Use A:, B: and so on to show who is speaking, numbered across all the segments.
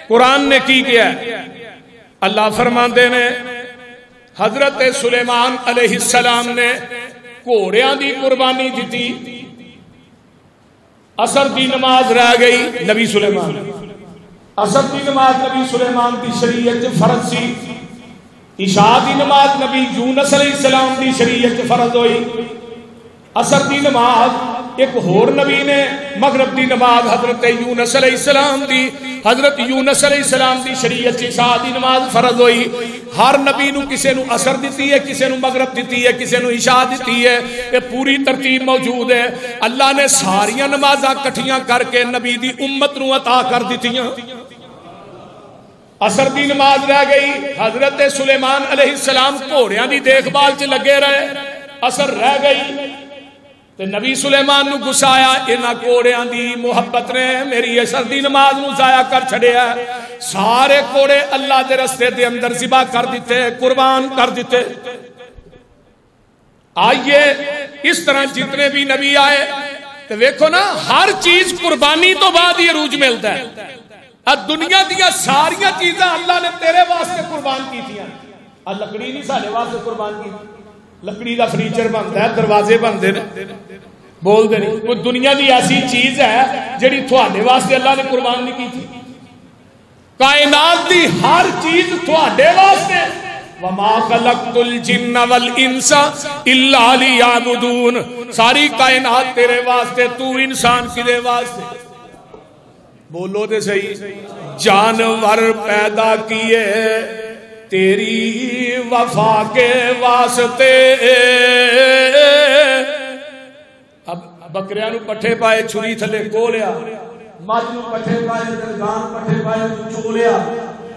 A: قرآن نے کی کیا ہے؟ اللہ فرماندے نے حضرت سلیمان علیہ السلام نے گھوڑیاں دی قربانی دیتی، عصر دی نماز رہ گئی نبی سلیمان، عصر دی نماز نبی سلیمان دی شریعت فرض سی، عشاء دی نماز نبی یونس علیہ السلام دی شریعت فرض ہوئی، عصر دی نماز ایک ہور نبی نے، مغرب دی نماز حضرت یونس علیہ السلام دی، حضرت یونس علیہ السلام دی شریعت عشاء دی نماز فرض ہوئی۔ ہر نبی نو کسے نو عصر دیتی ہے، کسے نو مغرب دیتی ہے، کسے نو عشاء دیتی ہے، یہ پوری ترتیب موجود ہے۔ اللہ نے ساریاں نمازاں کٹھیاں کر کے نبی دی امت نو عطا کر دیتیاں۔ عصر دی نماز رہ گئی، حضرت سلیمان علیہ السلام گھوڑیاں دی دیکھ بھال چ لگے رہے، عصر رہ گئی تے نبی سلیمان نو گسایا، انہاں گھوڑیاں دی محبت نے میری عصر دی نماز نو ضائع کر چھڑیا، سارے گھوڑے اللہ دے رستے دے اندر ذبح کر دیتے، قربان کر دیتے۔ آئیے اس طرح جتنے بھی نبی آئے تو دیکھو نا، ہر چیز قربانی تو بعد ہی عروج ملتا ہے۔ دنیا دیا ساریاں چیزیں اللہ نے تیرے واسطے قربان کی تھی، لکڑی نہیں سارے واسطے قربان کی، لکڑی دا فرنیچر بنتا ہے، دروازے بنتے ہیں، بول دے نہیں کوئی دنیا دی ایسی چیز ہے جڑی تھوڑے واسطے اللہ نے قربان نہیں کی تھی؟ کائنات دی ہر چیز تھوڑے واسطے، وما خلقت الجن والانس الا لیعبدون، ساری کائنات تیرے واسطے، تو انسان کدے واسطے؟ بولو دے صحیح، جانور پیدا کیے تیری وفا کے واسطے، اب بکریاں نو پٹھے پائے چھری تھلے کولیا، مجھ نو پٹھے پائے درگان پٹھے پائے چولیا،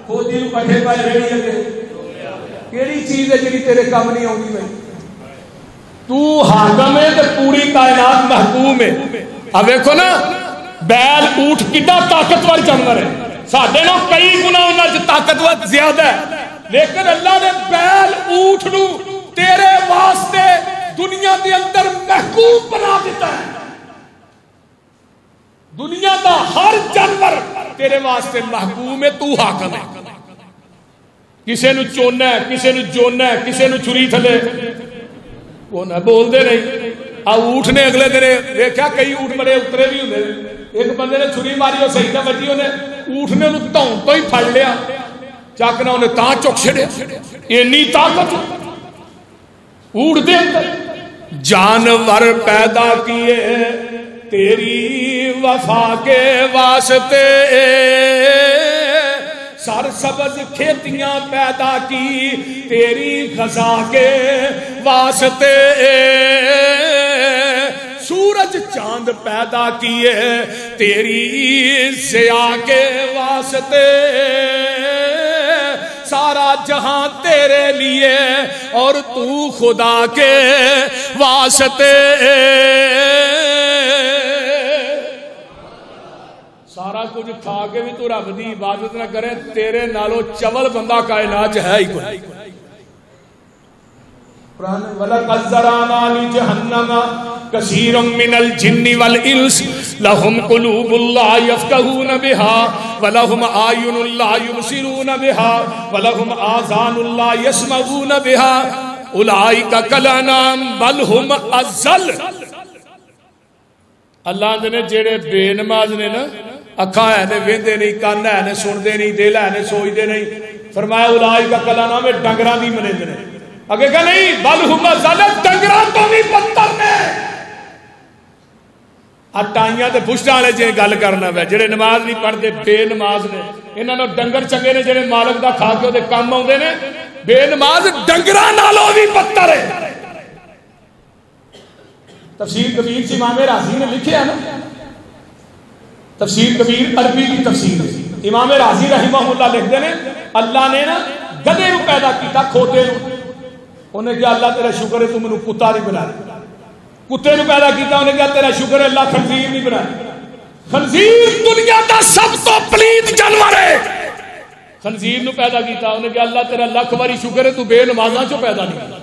A: کھودی نو پٹھے پائے ریڑی اگے، کیڑی چیز ہے جڑی تیرے کام نہیں آؤں گی؟ تو حاکم ہے تو پوری کائنات محکوم ہے۔ اب دیکھو نا، بیل اونٹ کتنا طاقتور جانور ہے، ساڈے نو کئی گنا انہاں وچ طاقتور زیادہ ہے، لیکن اللہ نے بیل اونٹ نو تیرے واسطے دنیا دے اندر محکوم بنا دیتا ہے۔ دنیا دا ہر جانور تیرے واسطے محکوم ہے، تو حاکم ہے۔ کسے نو چونا ہے، کسے نو جونا ہے، کسے نو چھری تھلے، وہ نہ بول دے نہیں۔ اونٹ نے اگلے دن دیکھا کئی اونٹ بڑے اترے بھی ہوندے، ایک بندے نے چھری ماری اور صحیح نہ بچی، انہیں اونٹ نے انہوں تاؤں تو ہی پھڑ لیا، چاکنا انہیں تاں چک چھڑے، اینی طاقت اونٹ دے اندر۔ جانور پیدا کیے تیری وفا کے واسطے، سرسبز کھیتیاں پیدا کی تیری غذا کے واسطے، سورج چاند پیدا کیے تیری ضیاء کے واسطے، سارا جہاں تیرے لیے اور تو خدا کے واسطے، سارا کچھ کھا کے بھی تو رب دی عبادت نہ کرے، تیرے نالو چول بندہ کائنات ہے ہی کوئی۔ وَلَقَدْ ذَرَأْنَا لِجَهَنَّمَ كَثِيرًا مِنَ الْجِنِّ وَالْإِنسِ لَهُمْ قُلُوبٌ لَا يَفْقَهُونَ بِهَا وَلَهُمْ أَعْيُنٌ لَا يُبْصِرُونَ بِهَا وَلَهُمْ آذَانٌ لَا يَسْمَعُونَ بِهَا أُولَئِكَ كَالْأَنْعَامِ بَلْ هُمْ أَضَلُّ۔ اللہ نے جڑے بے نماز نے نا، اکھاں ہے نے ویندے نہیں، کان ہے نے سندے نہیں، دل ہے نے سوچدے نہیں، فرمایا اولئک کالانعام، ڈنگراں دی منیندے نے، اگے کہ نہیں بل ہم اضل، ڈنگراں تو بھی بدتر نے۔ اٹائیاں تے پشتاں والے جے گل کرنا وے، جڑے نماز نہیں پڑھدے بے نماز نے، انہاں نوں ڈنگر چنگے نے جڑے مالک دا کھا کے اودے کام آوندے نے، بے نماز ڈنگراں نالوں بھی بدتر ہے۔ تفسیر کبیر سے امام رازی نے لکھے ہے نا، تفسیر کبیر عربی کی تفسیر ہے، امام رازی رحمہ اللہ لکھتے ہیں اللہ نے نا گدے نو پیدا کیتا، کھوتے نو، انہیں کہا اللہ تیرا شکر ہے تو منو کتا نہیں بنا، کتے نو پیدا کیتا، انہیں کہا تیرا شکر ہے اللہ خنزیر نہیں بنا۔ خنزیر دنیا دا سب تو پلیت جانور ہے، خنزیر نو پیدا کیتا، انہیں کہا اللہ تیرا لاکھ باری شکر ہے تو بے نمازاں چو پیدا نہیں۔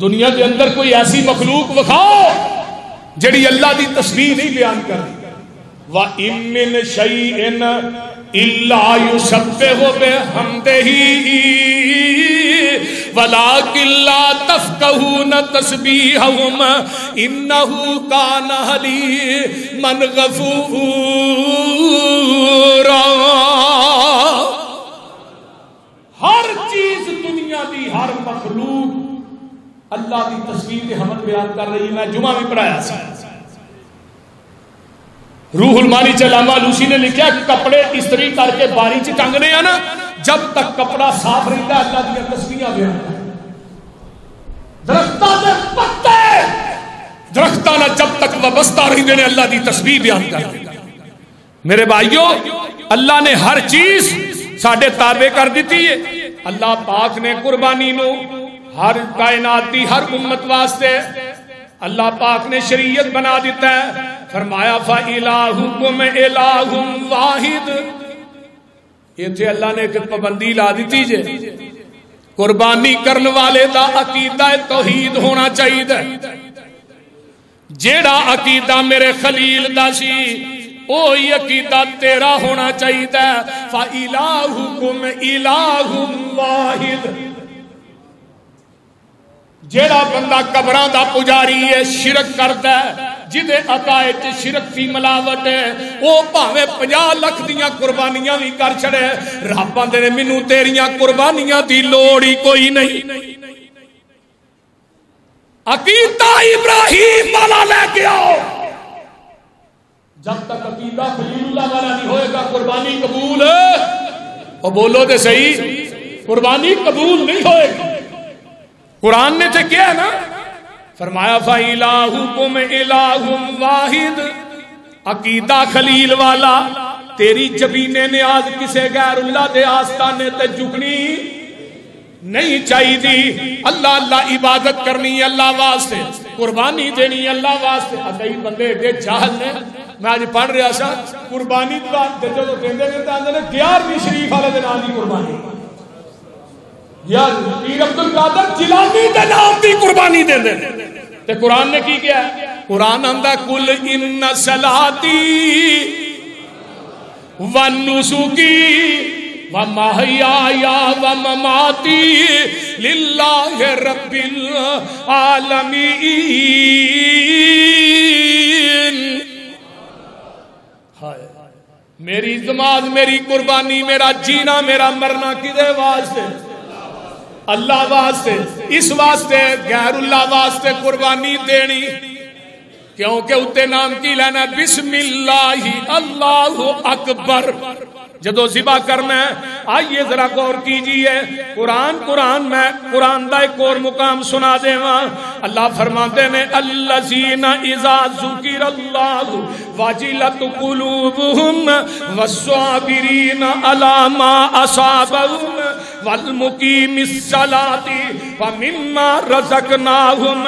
A: دنیا کے اندر کوئی ایسی مخلوق وکھاؤ جڑی اللہ دی تسبیح نہیں بیان کر دی، وَإِن مِّن شَيْءٍ إِلَّا يُسَبِّحُ بِحَمْدِهِ وَلَٰكِن لَّا تَفْقَهُونَ تَسْبِيحَهُمْ إِنَّهُ كَانَ حَلِيمًا غَفُورًا۔ ہر چیز دنیا دی، ہر مخلوق اللہ کی تسبیح کے حمد بیان کر رہی ہے۔ میں جمعہ میں پڑھایا سا، روح المانی علامہ لوسی نے لکھا کپڑے استری کر کے باری چ ٹنگنے ہیں نا، جب تک کپڑا صاف رہتا ہے اللہ کی تسبیحاں بیان کرتا ہے۔ درختاں دے پتے درختاں نہ جب تک وابستہ رہندے نے اللہ دی تسبیح بیان کرتے ہیں۔ میرے بھائیو، اللہ نے ہر چیز ساڈے تابع کر دیتی ہے۔ اللہ پاک نے قربانی نو ہر کائنات دی ہر امت واسطے اللہ پاک نے شریعت بنا دیتا ہے۔ فرمایا فَإِلَٰهُكُمْ إِلَٰهٌ وَاحِدٌ، یہ تھے اللہ نے ایک پابندی لا دیتی جے، قربانی کرنے والے دا عقیدہ توحید ہونا چاہیے۔ جیڑا عقیدہ میرے خلیل دا سی اوہی عقیدہ تیرا ہونا چاہیے۔ فَإِلَٰهُكُمْ إِلَٰهٌ وَاحِدٌ، جیڑا بندہ قبراں دا پجاری ہے، شرک کرتا ہے، جدے عقائد شرک دی ملاوٹ ہے، وہ بھاویں 50 لاکھ دیاں قربانیاں بھی کر چھڑے، رب آندے نے مینوں تیریاں قربانیاں دی لوڑ ہی کوئی نہیں۔ عقیدہ ابراہیم والا لے کے آؤ، جب تک عقیدہ خلیل اللہ والا نہیں ہوئے گا قربانی قبول ہے۔ اور بولو دے صحیح، قربانی قبول نہیں ہوئے گی۔ قرآن نے تو کیا ہے نا، فرمایا فَإِلَٰهُكُمْ إِلَٰهٌ وَاحِدٌ، عقیدہ خلیل والا، تیری جبینے نیاز کسے غیر اللہ دے آستانے تے جھکنی نہیں چاہیے۔ اللہ اللہ عبادت کرنی اللہ واسطے، قربانی دینی اللہ واسطے۔ کئی بندے ایڈے جاہل نے، میں آج پڑھ رہا سا قربانی جو دیندے نے تے آندے نے 11ویں شریف والے دے نام دی قربانی، یا پیر عبد القادر جیلانی دے نام دی قربانی دے دے۔ تے قرآن نے کی کیا ہے؟ قرآن آندا کل ان صلاتی ونسکی ومحیای ومماتی للہ رب العالمین۔ میری نماز، میری قربانی، میرا جینا، میرا مرنا کدے واسطے؟ اللہ واسطے۔ اس واسطے غیر اللہ واسطے قربانی دینی کیونکہ اتے نام کی لینا بسم اللہ اللہ اکبر جدو ذبح کرنا ہے۔ آئیے ذرا غور کیجئے، قرآن میں قرآن دا ایک اور مقام سنا دے وہاں اللہ فرماتے ہیں الذین اذا ذکر اللہ وجلت قلوبہم والصابرین علی ما اصابہم والمقیم الصلاۃ ومما رزقناہم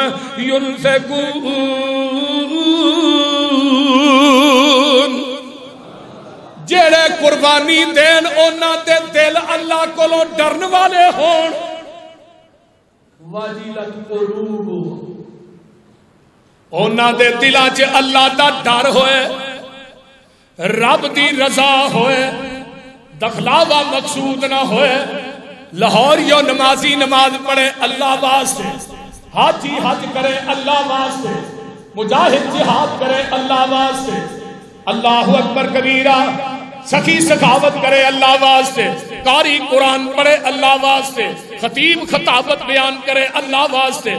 A: ينفقون۔ جیڑے قربانی دین اونا دے دل اللہ کولوں ڈرن والے ہون، وجلت قلوبہم، اونا دے دلاں چ اللہ دا ڈر ہوئے، رب دی رضا ہوئے، دخلاوہ مقصود نہ ہوئے۔ لاہوریو نمازی نماز پڑھے اللہ واسطے، حاجی حج کرے اللہ واسطے، مجاہد جہاد کرے اللہ واسطے، اللہ اکبر کبیرہ سخی سخاوت کرے اللہ واسطے، قاری قرآن پڑھے اللہ واسطے، خطیب خطابت بیان کرے اللہ واسطے۔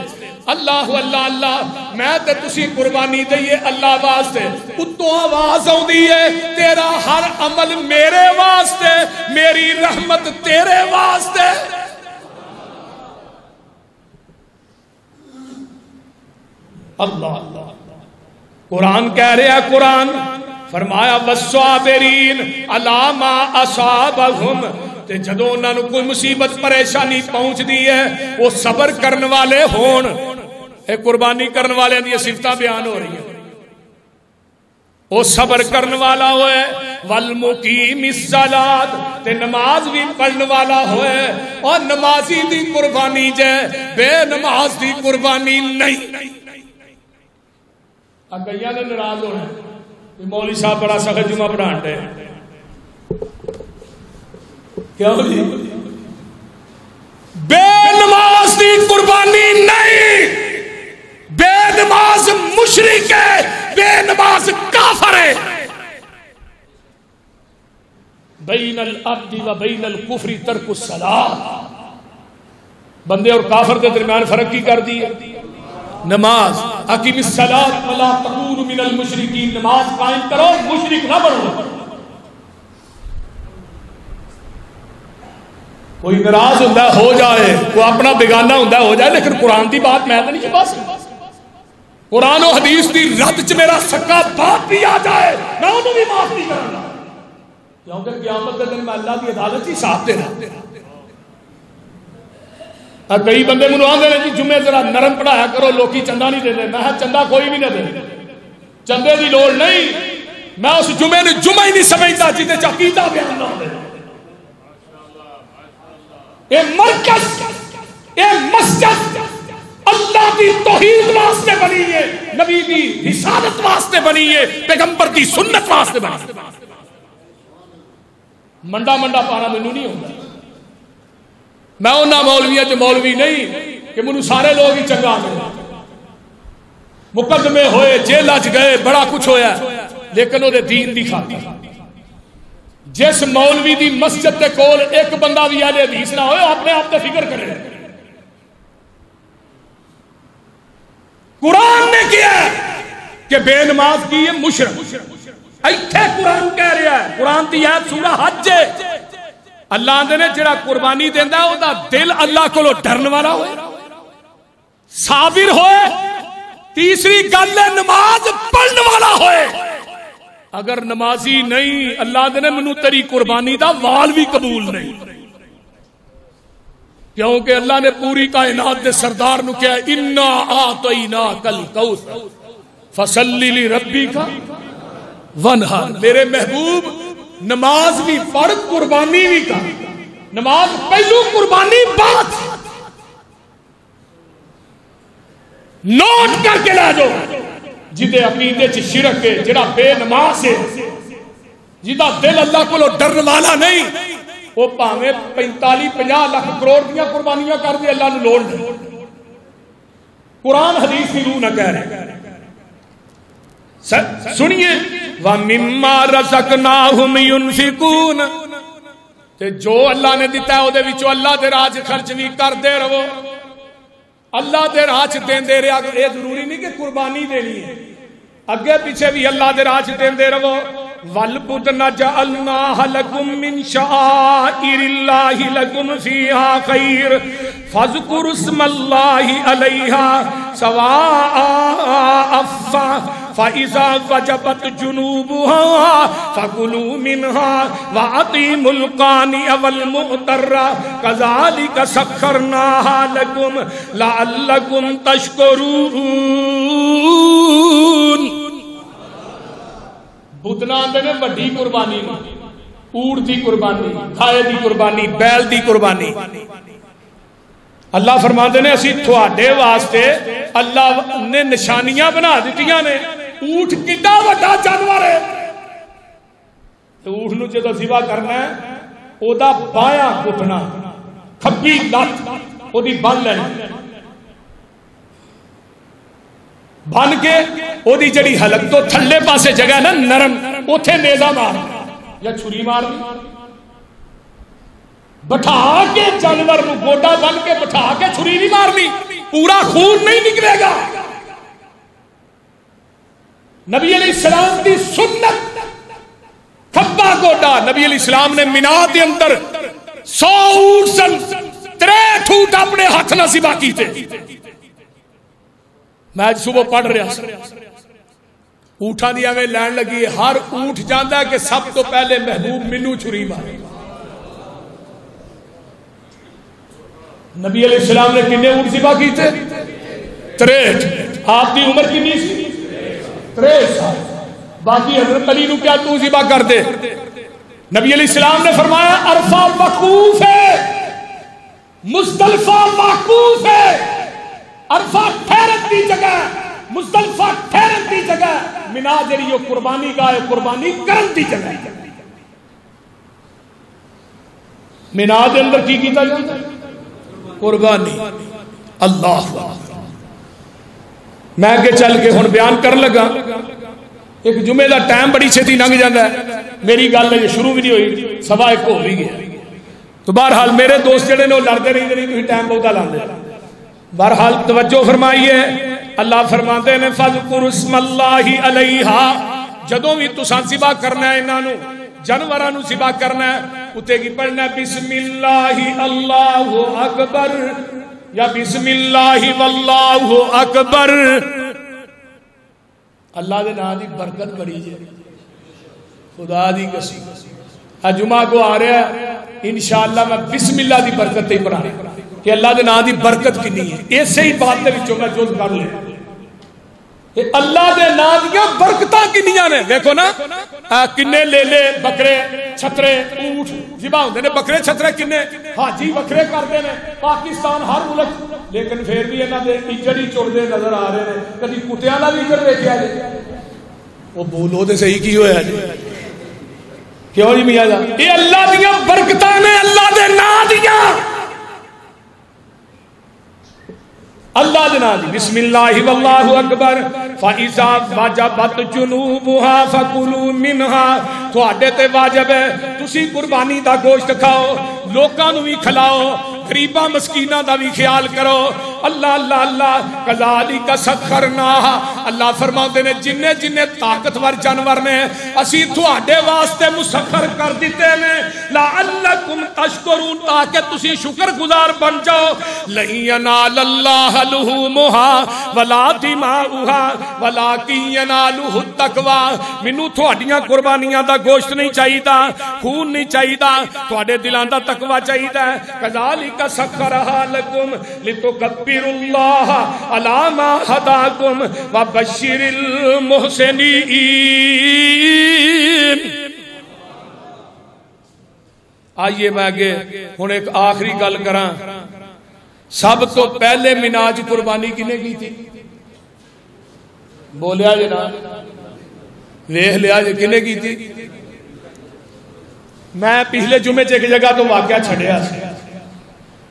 A: اللہ اللہ اللہ میں تے تسی قربانی دئیے اللہ واسطے، اتوں آواز آؤں دیئے تیرا ہر عمل میرے واسطے، میری رحمت تیرے واسطے۔ اللہ اللہ قرآن کہہ رہے ہیں، قرآن فرمایا والصابرین علی ما اصابہم، تے جدوں انہاں نوں کوئی مصیبت پریشانی پہنچ دی ہے وہ صبر کرن والے ہون۔ اے قربانی کرن والے دی صفتاں بیان ہو رہی ہیں، وہ صبر کرن والا ہوئے، والمقیم الصلاۃ، تے نماز بھی پڑھن والا ہوئے۔ اور نمازی دی قربانی جے بے نماز دی قربانی نہیں۔ اگیاں نے ناراض ہونا مولوی صاحب بڑا سخت جمعہ پڑھان دے کیا جی بے نماز دی قربانی نہیں، بے نماز مشرک ہے، بے نماز کافر ہے۔ بین العبد و بین الکفر ترک الصلاۃ، بندے اور کافر کے درمیان فرق کی کر دی ہے نماز۔ اقیم الصلاۃ ولا تکونوا من المشرکین، نماز قائم کرو مشرک نہ بنو۔ کوئی ناراض ہوتا ہے ہو جائے، وہ اپنا بیگانہ ہوتا ہے ہو جائے، لیکن قرآن دی بات میں تو نہیں چھپا سکتا۔ قرآن و حدیث دی رد چ میرا سکا باپ بھی آ جائے میں انہوں بھی معاف نہیں کروں گا، کیونکہ قیامت کے دن میں اللہ کی عدالت ہی حساب دینا۔ کئی بندے مجھے آتے ہیں جی جمعے ذرا نرم پڑھایا کرو، لوکی چندہ نہیں دے دے۔ میں چندہ کوئی بھی نہ دے، چندے دی لوڑ نہیں، میں اس جمعے نے جمعہ ہی نہیں سمجھتا جیتے عقیدہ بیان نہ ہو۔ اے مرکز، اے مسجد اللہ کی توحید واسطے بنی ہے، نبی کی رسالت واسطے بنی ہے، پیغمبر کی سنت واسطے بنی ہے۔ منڈا منڈا پانا مینوں نہیں ہوتا، میں انہاں مولویاں جو مولوی نہیں کہ منو سارے لوگ ہی چنگا ملے، مقدمے ہوئے جیلہ چ گئے بڑا کچھ ہویا لیکن وہ دین دی خاطر۔ جس مولوی دی مسجد دے کول ایک بندہ بھی اہل حدیث نہ ہوئے اپنے آپ تے فکر کرے۔ قرآن نے کیا کہ بے نماز کی ہے مشرک، ایتھے قرآن کہہ رہا ہے، قرآن دی آیت سورہ حج ہے، اللہ آندے نے جڑا قربانی دیندا ہے او دا دل اللہ کولو ڈرن والا ہوئے، صابر ہوئے، تیسری گل ہے نماز پڑھن والا ہوئے۔ اگر نمازی نہیں اللہ دے نے منو تیری قربانی دا وال بھی قبول نہیں، کیونکہ اللہ نے پوری کائنات دے سردار نو کیا انا اعطیناک الکوثر فصلی لربک وانحر، میرے محبوب نماز بھی پڑھ قربانی بھی کر، نماز پہلو قربانی بعد، نوٹ کر کے لا جاؤ۔ جدے عقیدے چ شرک ہے، جڑا بے نماز ہے، جدا دل اللہ کو ڈرن والا نہیں، وہ پاویں 45-50 لاکھ کروڑ دیاں قربانیاں کر دے اللہ نو لوڑ نہیں۔ قرآن حدیث کی روح نہ کہہ رہے۔ سنیے وَمِمَّا رَزَقْنَاهُمْ يُنْفِقُونَ، تے جو اللہ نے دیتا ہے او دے وچوں اللہ دے راہ خرچ بھی کر دے رہو، اللہ دے راہ چ دیندے رہیا۔ یہ ضروری نہیں کہ قربانی دینی ہے، اگے پیچھے بھی اللہ دے راہ چ دیندے رہو۔ وَالْبُدْنَ جَعَلْنَاهَا لَكُم مِّن شَعَائِرِ اللَّهِ لَكُمْ فِيهَا خَيْرٌ فَاذْكُرُوا اسْمَ اللَّهِ عَلَيْهَا سَوَاءً فَإِذَا وَجَبَتْ جُنُوبُهَا فَكُلُوا مِنْهَا وَأَطِعِمُوا الْقَانِعَ وَالْمُعْتَرَّ كَذَلِكَ سَخَّرْنَاهَا لَكُمْ لَعَلَّكُمْ تَشْكُرُونَ۔ بدنا آندے نے وڈی قربانی، اونٹ دی قربانی، گھائے دی قربانی، بیل دی قربانی۔ اللہ فرماندے نے اسی تھوڑے واسطے اللہ نے نشانیاں بنا دیتیاں نے۔ اونٹ کڈا وڈا جانور ہے، اونٹ نو جدوں ذبح کرنا ہے او دا بایاں گھٹنا کھبی لت او دی بن لینی، بن کے او دی جڑی حلق تو تھلے پاسے جگہ نا نرم، اوتھے نیزہ مار یا چھری مار بٹھا کے جانور نو گوڈا بن کے بٹھا کے چھری نہیں مارنی، پورا خون نہیں نکلے گا۔ نبی علیہ السلام دی سنت کھبا گوڈا، نبی علیہ السلام نے مینا دے اندر 100 اونٹ سن، 3 ٹھوٹ اپنے ہاتھ نہ ذبح کیتے۔ میں آج صبح پڑھ رہا اونٹاں دی ایویں لین لگی، ہر اونٹ جاندا ہے کہ سب تو پہلے محبوب مینوں چھری مارے۔ نبی علیہ السلام نے کنے اونٹ ذبح کیتے؟ 63۔ آپ کی عمر کتنی سی؟ 63 سال۔ باقی حضرت علی نو کیا تو ذبح کر دے؟ نبی علیہ السلام نے فرمایا عرفہ وقوف ہے، مزدلفہ موقوف ہے، عرفہ ٹھہرن دی جگہ، مزدلفہ ٹھہرن دی جگہ، مینا جڑی وہ قربانی گاہ قربانی کرن دی جگہ ہے۔ مینا دے اندر کی کیتا جاتا ہے؟ قربانی۔ اللہ میں آگے چل کے ہن بیان کرن لگا، ایک جمعے دا ٹائم بڑی چھتی لنگ جاتا ہے، میری گل ہے شروع بھی نہیں ہوئی، سوا ایک ہو بھی گیا۔ تو بہرحال میرے دوست جڑے نے وہ لڑتے رہتے نہیں، تھی ٹائم بہت لاندے۔ بہرحال توجہ فرمائیے، اللہ فرماتے ہیں فَذْكُرُ اسْمَ اللَّهِ عَلَيْهَا، جدوں بھی تساں ذبح کرنا ہے انہاں نو جانوراں نو ذبح کرنا ہے، اتے کی پڑھنا ہے بسم اللہ اللہ اکبر یا بسم اللہ واللہ اکبر۔ اللہ دے نام دی برکت بڑی جائے، خدا دی قسم۔ جمعہ کو آ رہا ہے انشاءاللہ میں بسم اللہ دی برکت تے پڑھا کہ اللہ دے نام دی برکت کنی ہے، ایسے ہی بات دے وچوں میں جز کر لے اللہ دے نام دیاں برکتاں کنیاں نے۔ دیکھو نا کنے لیلے بکرے چھترے اونٹ ذبح ہوندے نے، بکرے چھترے کنے حاجی بکرے کردے نے پاکستان ہر ملک، لیکن پھر بھی انہاں دے اجڑ ہی چڑھدے نظر آ رہے ہیں۔ کدی کتیاں دا بھی اجڑ ویکھیا جی؟ وہ بولو تے صحیح کی ہویا جی؟ کیوں جی میاں جان؟ یہ اللہ دیاں برکتاں نے، اللہ دے نام دیاں، اللہ دے نام دی بسم اللہ واللہ اکبر فَإِذَا وَجَبَتْ جُنُوبُهَا فَكُلُوا مِنْهَا۔ تواڈے تے واجب ہے تسی قربانی دا گوشت کھاؤ، لوکاں نو بھی کھلاؤ، غریباں مسکیناں دا بھی خیال کرو۔ اللہ اللہ اللہ کذالک سخرناها، اللہ فرماتے نے جننے جننے طاقتور جانور نے اسی تواڈے واسطے مسخر کر دیتے نے لعلکم تشکرون، تاکہ تسی شکر گزار بن جاؤ۔ لن ینال اللہ لحومها ولا دماؤها ولکن ینالہ التقوی۔ مینوں تہاڈیاں قربانیاں دا گوشت نہیں چاہیدا، خون نہیں چاہیدا، تہاڈے دلاں دا تقوی چاہیدا ہے۔ کذالک سخرھا لکم لتکبروا اللہ علی ما ھداکم وبشر المحسنین۔ آئیے میں آگے ہن ایک آخری گل کراں۔ سب تو پہلے مناج قربانی کنے کی تھی؟ بولیا جی نا، ویکھ لیا جی کنے کی تھی؟ میں پچھلے جمعے ایک جگہ تو واقعہ چھڑیا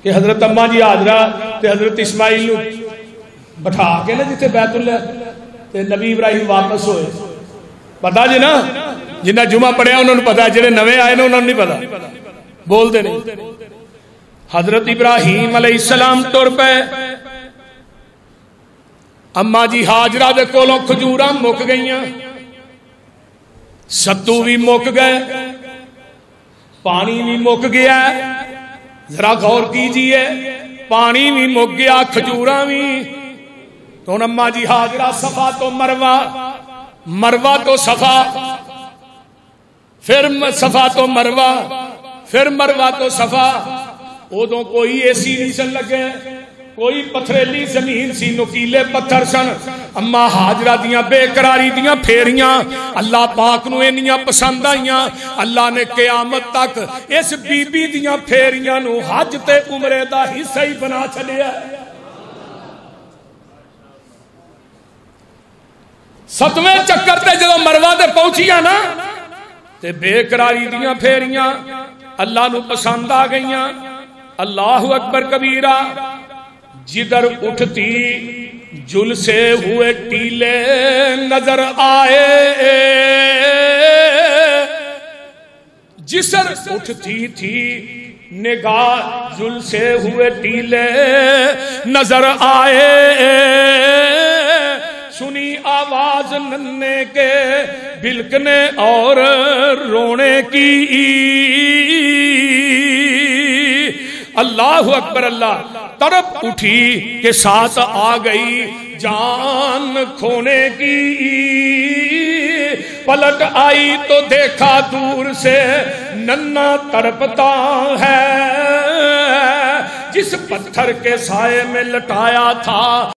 A: کہ حضرت اماں جی حاضرہ تے حضرت اسماعیل نو بٹھا کے نا جتے بیت اللہ تے نبی ابراہیم واپس ہوئے، پتا جی نا، جنہ جمعہ پڑھیا انہوں نے پتا، جنہیں نوے آئے نا انہوں نے نہیں پتا، بول دے نہیں۔ حضرت ابراہیم علیہ السلام ٹر پے، اماں جی حاجرہ دے کولوں کھجوراں مک گئیاں، ستو بھی مک گئے، پانی بھی مک گیا، ذرا غور کیجئے، پانی بھی مک گیا، کھجوراں بھی۔ تو اماں جی حاجرہ صفا تو مروہ، مروہ تو صفا، پھر صفا تو مروہ، پھر مروہ تو صفا۔ ادوں کوئی اے سی نہیں سن لگے، کوئی پتھریلی زمین سی، نکیلے پتھر سن۔ اما حاجرہ دیاں بے قراری دیاں پھیریاں اللہ پاک نو انیاں پسند آئیاں، اللہ نے قیامت تک اس بی بی دیاں پھیریاں نو حج تے عمرے دا حصہ ہی بنا چھلیا۔ ستویں چکر تے جدو مروہ تے پہنچیاں نا تے بے قراری دیاں پھیریاں اللہ نو پسند آ گئیاں۔ اللہ اکبر کبیرہ، جدھر اٹھتی جلسے ہوئے ٹیلے نظر آئے، جسر اٹھتی تھی نگاہ جلسے ہوئے ٹیلے نظر آئے، سنی آواز ننے کے بلکنے اور رونے کی۔ اللہ اکبر، اللہ طرف اٹھی کے ساتھ آ گئی جان کھونے کی۔ پلٹ آئی تو دیکھا دور سے ننھا تڑپتا ہے، جس پتھر کے سائے میں لٹایا تھا